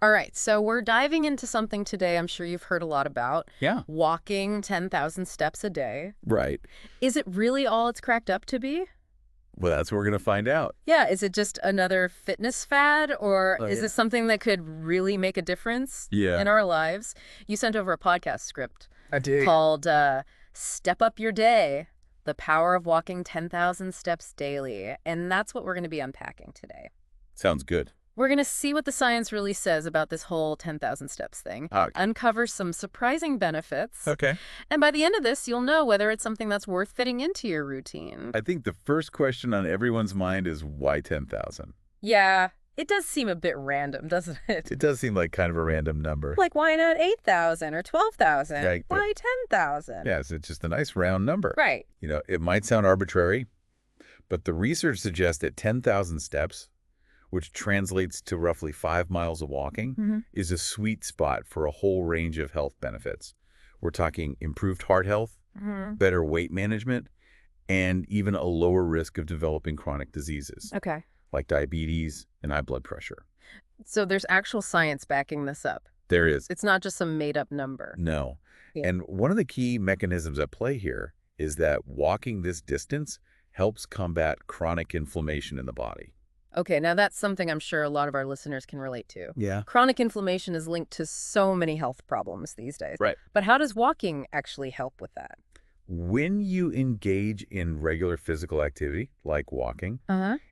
All right, so we're diving into something today I'm sure you've heard a lot about. Yeah. Walking 10,000 steps a day. Right. Is it really all it's cracked up to be? Well, that's what we're going to find out. Yeah, is it just another fitness fad, or Oh, is yeah. this something that could really make a difference Yeah. in our lives? You sent over a podcast script I did. called Step Up Your Day, The Power of Walking 10,000 Steps Daily, and that's what we're going to be unpacking today. Sounds good. We're going to see what the science really says about this whole 10,000 steps thing, Okay. uncover some surprising benefits, Okay. and by the end of this, you'll know whether it's something that's worth fitting into your routine. I think the first question on everyone's mind is why 10,000? Yeah, it does seem a bit random, doesn't it? It does seem like kind of a random number. Like, why not 8,000 or 12,000? Right, but- Why 10,000? Yes, it's just a nice round number. Right. You know, it might sound arbitrary, but the research suggests that 10,000 steps, which translates to roughly 5 miles of walking, is a sweet spot for a whole range of health benefits. We're talking improved heart health, better weight management, and even a lower risk of developing chronic diseases Okay. like diabetes and high blood pressure. So there's actual science backing this up. There is. It's not just some made-up number. No. Yeah. And one of the key mechanisms at play here is that walking this distance helps combat chronic inflammation in the body. Okay, now that's something I'm sure a lot of our listeners can relate to. Yeah. Chronic inflammation is linked to so many health problems these days. Right. But how does walking actually help with that? When you engage in regular physical activity, like walking,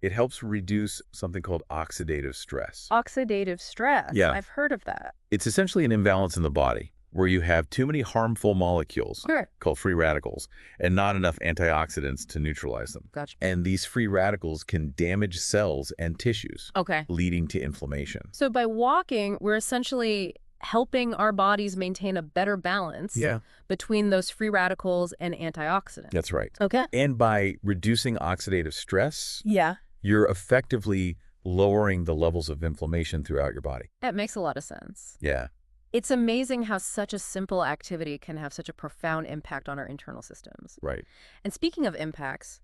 it helps reduce something called oxidative stress. Oxidative stress. Yeah. I've heard of that. It's essentially an imbalance in the body where you have too many harmful molecules Sure. called free radicals and not enough antioxidants to neutralize them. Gotcha. And these free radicals can damage cells and tissues, Okay. leading to inflammation. So by walking, we're essentially helping our bodies maintain a better balance between those free radicals and antioxidants. That's right. Okay. And by reducing oxidative stress, Yeah. you're effectively lowering the levels of inflammation throughout your body. That makes a lot of sense. Yeah. It's amazing how such a simple activity can have such a profound impact on our internal systems. Right. And speaking of impacts,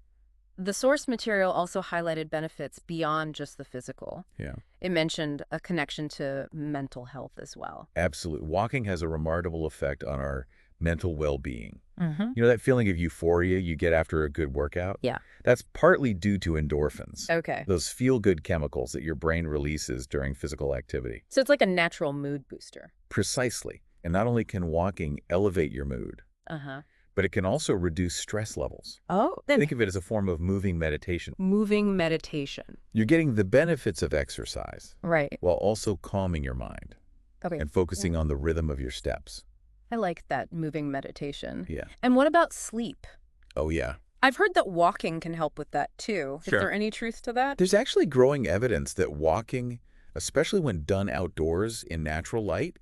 the source material also highlighted benefits beyond just the physical. Yeah. It mentioned a connection to mental health as well. Absolutely. Walking has a remarkable effect on our mental well-being. Mm-hmm. You know that feeling of euphoria you get after a good workout? Yeah. That's partly due to endorphins, Okay. those feel-good chemicals that your brain releases during physical activity. So it's like a natural mood booster. Precisely. And not only can walking elevate your mood, Uh-huh. but it can also reduce stress levels. Oh, then Think of it as a form of moving meditation. moving meditation. You're getting the benefits of exercise Right. while also calming your mind Okay. and focusing on the rhythm of your steps. I like that moving meditation. Yeah. And what about sleep? Oh, yeah. I've heard that walking can help with that too. Sure. Is there any truth to that? There's actually growing evidence that walking, especially when done outdoors in natural light,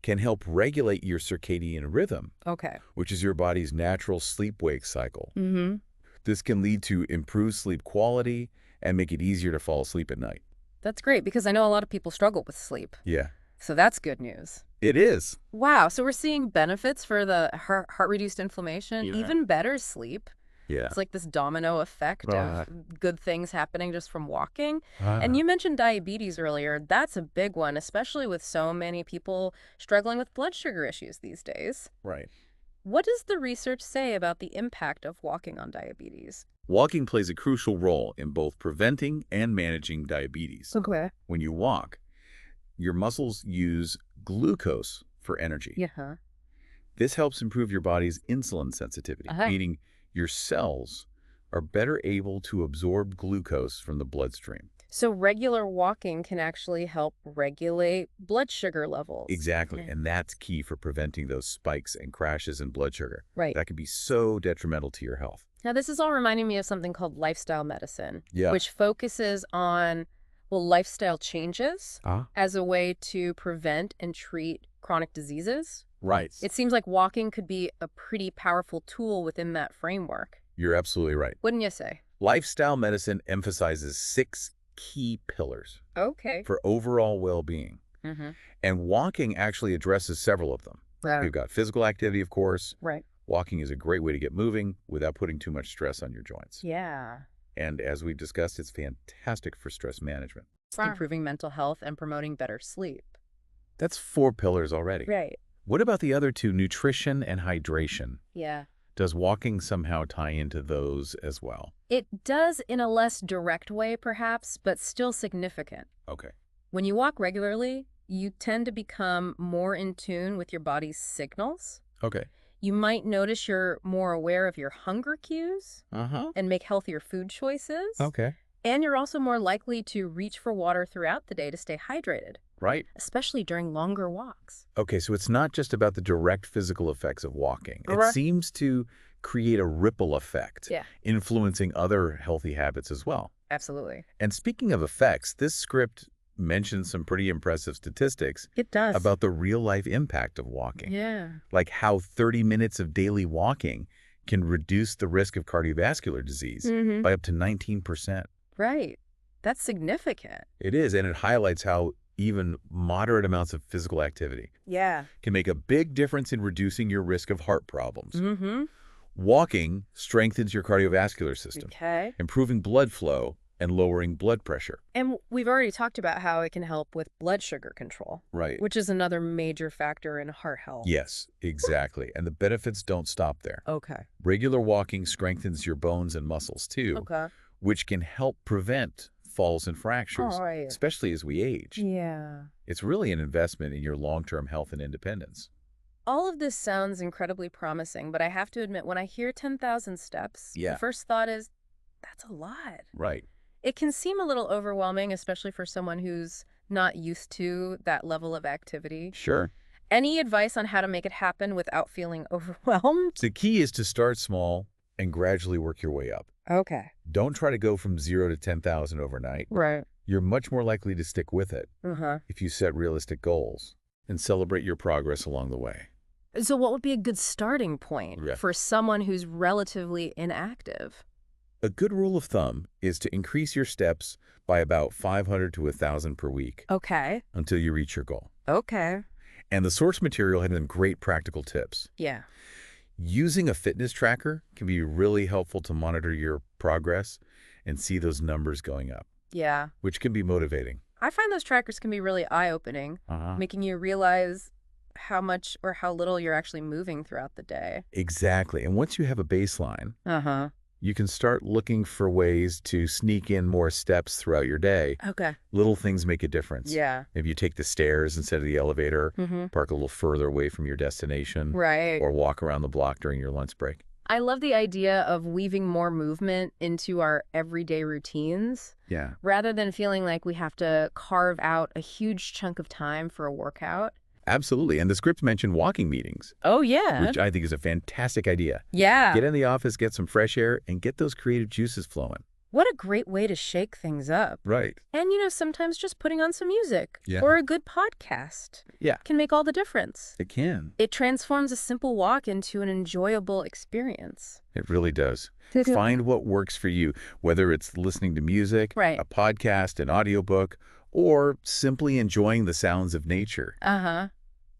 can help regulate your circadian rhythm, Okay. which is your body's natural sleep-wake cycle. Mm-hmm. This can lead to improved sleep quality and make it easier to fall asleep at night. That's great because I know a lot of people struggle with sleep. Yeah, So that's good news. it is. Wow. So we're seeing benefits for the heart-reduced inflammation, Yeah. even better sleep. Yeah. It's like this domino effect Right. of good things happening just from walking. Ah. And you mentioned diabetes earlier. That's a big one, especially with so many people struggling with blood sugar issues these days. Right. What does the research say about the impact of walking on diabetes? Walking plays a crucial role in both preventing and managing diabetes. Okay. When you walk, your muscles use glucose for energy. Yeah. This helps improve your body's insulin sensitivity, Uh-huh. meaning your cells are better able to absorb glucose from the bloodstream. So regular walking can actually help regulate blood sugar levels. Exactly. Yeah. And that's key for preventing those spikes and crashes in blood sugar. Right. That can be so detrimental to your health. Now, this is all reminding me of something called lifestyle medicine, Yeah. which focuses on, well, lifestyle changes as a way to prevent and treat chronic diseases. Right. It seems like walking could be a pretty powerful tool within that framework. You're absolutely right. Wouldn't you say? Lifestyle medicine emphasizes 6 key pillars Okay. for overall well-being. Mm-hmm. And walking actually addresses several of them. We've got physical activity, of course. Right. Walking is a great way to get moving without putting too much stress on your joints. Yeah. And as we've discussed, it's fantastic for stress management. Improving mental health and promoting better sleep. That's 4 pillars already. Right. What about the other 2, nutrition and hydration? Yeah. Does walking somehow tie into those as well? It does in a less direct way, perhaps, but still significant. Okay. When you walk regularly, you tend to become more in tune with your body's signals. Okay. You might notice you're more aware of your hunger cues and make healthier food choices. Okay. And you're also more likely to reach for water throughout the day to stay hydrated. Right. Especially during longer walks. Okay, so it's not just about the direct physical effects of walking. Right. It seems to create a ripple effect, influencing other healthy habits as well. Absolutely. And speaking of effects, this script mentions some pretty impressive statistics. It does. About the real-life impact of walking. Yeah. Like how 30 minutes of daily walking can reduce the risk of cardiovascular disease by up to 19%. Right. That's significant. It is, and it highlights how even moderate amounts of physical activity can make a big difference in reducing your risk of heart problems. Walking strengthens your cardiovascular system, improving blood flow and lowering blood pressure. And we've already talked about how it can help with blood sugar control. Right. Which is another major factor in heart health. Yes, exactly. And the benefits don't stop there. Okay. Regular walking strengthens your bones and muscles too, which can help prevent falls and fractures, especially as we age. Yeah. It's really an investment in your long-term health and independence. All of this sounds incredibly promising, but I have to admit, when I hear 10,000 steps, the first thought is, that's a lot. Right. It can seem a little overwhelming, especially for someone who's not used to that level of activity. Sure. Any advice on how to make it happen without feeling overwhelmed? The key is to start small and gradually work your way up. Okay. Don't try to go from 0 to 10,000 overnight. Right. You're much more likely to stick with it if you set realistic goals and celebrate your progress along the way. So what would be a good starting point for someone who's relatively inactive? A good rule of thumb is to increase your steps by about 500 to 1,000 per week. Okay. Until you reach your goal. Okay. And the source material has some great practical tips. Yeah. Using a fitness tracker can be really helpful to monitor your progress and see those numbers going up. Yeah. Which can be motivating. I find those trackers can be really eye-opening, making you realize how much or how little you're actually moving throughout the day. Exactly. And once you have a baseline, you can start looking for ways to sneak in more steps throughout your day. Okay. Little things make a difference. Yeah. Maybe you take the stairs instead of the elevator, park a little further away from your destination, right, or walk around the block during your lunch break. I love the idea of weaving more movement into our everyday routines. Yeah. Rather than feeling like we have to carve out a huge chunk of time for a workout. Absolutely. And the script mentioned walking meetings. Oh, yeah. Which I think is a fantastic idea. Yeah. Get in the office, get some fresh air, and get those creative juices flowing. What a great way to shake things up. Right. And, sometimes just putting on some music or a good podcast can make all the difference. It can. It transforms a simple walk into an enjoyable experience. It really does. Find what works for you, whether it's listening to music, a podcast, an audiobook, or simply enjoying the sounds of nature.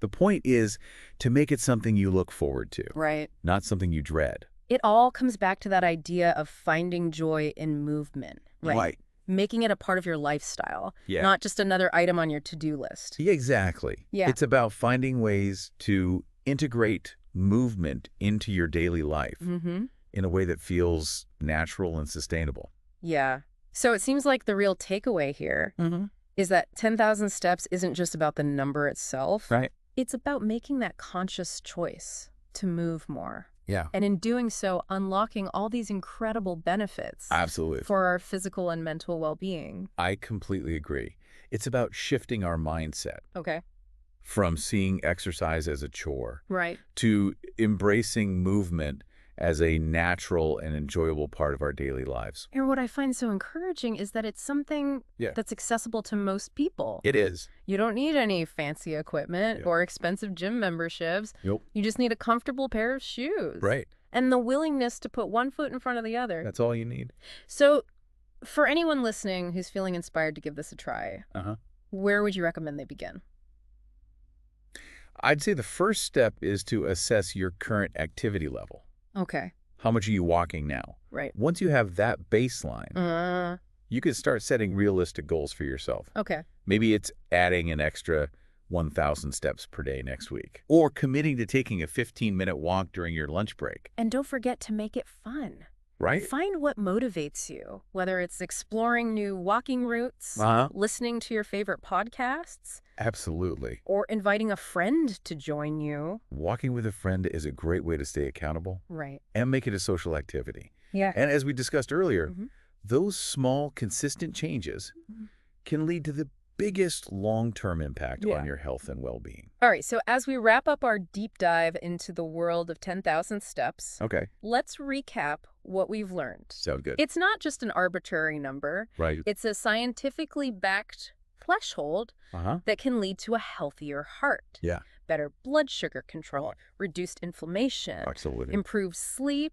The point is to make it something you look forward to. Right. Not something you dread. It all comes back to that idea of finding joy in movement, right? Making it a part of your lifestyle, not just another item on your to-do list. Yeah, exactly. Yeah. It's about finding ways to integrate movement into your daily life in a way that feels natural and sustainable. Yeah. So it seems like the real takeaway here is that 10,000 steps isn't just about the number itself. Right. It's about making that conscious choice to move more. Yeah. And in doing so, unlocking all these incredible benefits. Absolutely. For our physical and mental well-being. I completely agree. It's about shifting our mindset. Okay. From seeing exercise as a chore. Right. To embracing movement as a natural and enjoyable part of our daily lives. And what I find so encouraging is that it's something that's accessible to most people. It is. You don't need any fancy equipment or expensive gym memberships. Nope. You just need a comfortable pair of shoes. Right. And the willingness to put one foot in front of the other. That's all you need. So for anyone listening who's feeling inspired to give this a try, where would you recommend they begin? I'd say the first step is to assess your current activity level. Okay. How much are you walking now? Right. Once you have that baseline, you can start setting realistic goals for yourself. Okay. Maybe it's adding an extra 1,000 steps per day next week. Or committing to taking a 15-minute walk during your lunch break. And don't forget to make it fun. Right? Find what motivates you, whether it's exploring new walking routes, listening to your favorite podcasts. Absolutely. Or inviting a friend to join you. Walking with a friend is a great way to stay accountable. Right. And make it a social activity. Yeah. And as we discussed earlier, those small, consistent changes can lead to the biggest long-term impact on your health and well-being. All right, so as we wrap up our deep dive into the world of 10,000 steps, let's recap what we've learned. Sound good. It's not just an arbitrary number. Right. It's a scientifically backed threshold that can lead to a healthier heart. Yeah. Better blood sugar control, reduced inflammation, improved sleep,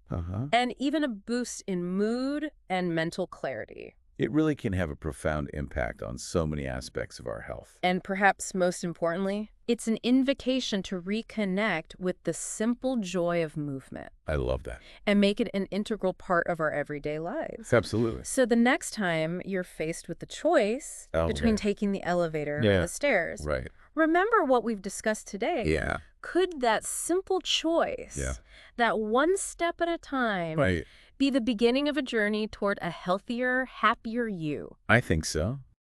and even a boost in mood and mental clarity. It really can have a profound impact on so many aspects of our health. And perhaps most importantly, it's an invitation to reconnect with the simple joy of movement. I love that. And make it an integral part of our everyday lives. Absolutely. So the next time you're faced with the choice between taking the elevator or the stairs, remember what we've discussed today. Yeah. Could that simple choice, that one step at a time, be the beginning of a journey toward a healthier, happier you? I think so.